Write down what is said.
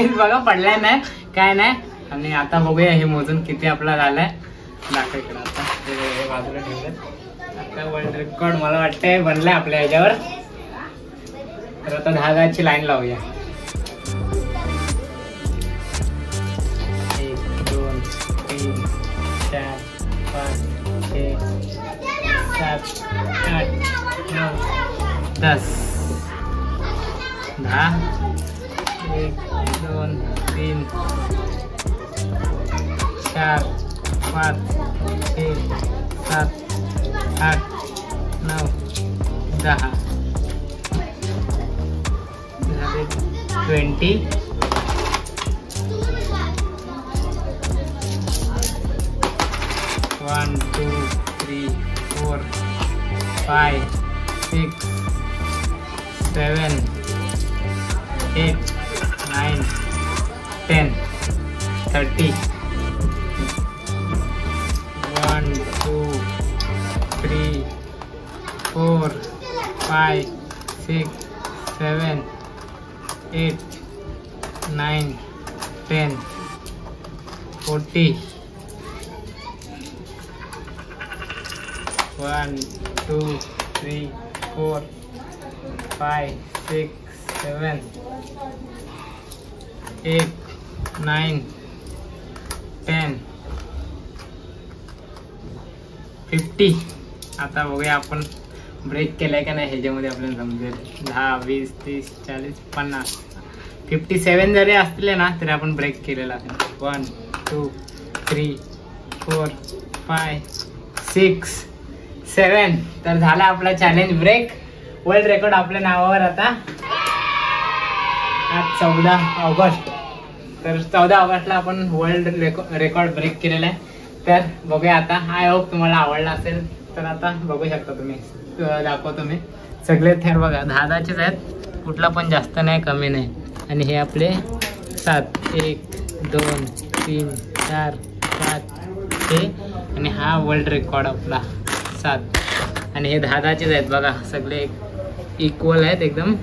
काहीच बघा पडलाय नाही, काय नाही. आणि आता बघूया हे मोजून किती आपला झालाय. दाखव इकडे आता हे बाजूला ठेवलेत. आता वर्ल्ड रेकॉर्ड मला वाटतंय बनलाय आपल्या ह्याच्यावर. तर आता धागाची लाईन लावूया. 1 2 3 4 5 6 7 8 9 10 10. 1 2 3 4 5 6 7 8 9 10 20. 1 2 3 4 5 6 7 8 9 10 30. 1 2 3 4 5 6 7 8 9 10 40. 1 2 3 4 5 6 7 8 9 10 50. आता बघूया आपण ब्रेक केलाय का नाही ह्याच्यामध्ये आपल्याला समजेल. 10 20 30 40 50 57 जरी असले ना तरी आपण ब्रेक केलेला आहे. 1 2 3 4 5 6 7. तर झाला आपला चॅलेंज ब्रेक. वर्ल्ड रेकॉर्ड आपल्या नावावर. आता आज 14 ऑगस्ट. तर 14 ऑगस्टला आपण वर्ल्ड रेकॉर्ड ब्रेक केलेला आहे. तर बघूया आता. आय होप तुम्हाला आवडला असेल. तर आता बघू शकता तुम्ही, दाखवतो मी. सगळे थेर बघा 10-10चेच आहेत, कुठला पण जास्त नाही कमी नाही. आणि हे आपले 7 1 2 3 4 5 हे. आणि हा वर्ल्ड रेकॉर्ड आपला 7. आणि हे 10-10चेच आहेत बघा, सगळे इक्वल आहेत एकदम.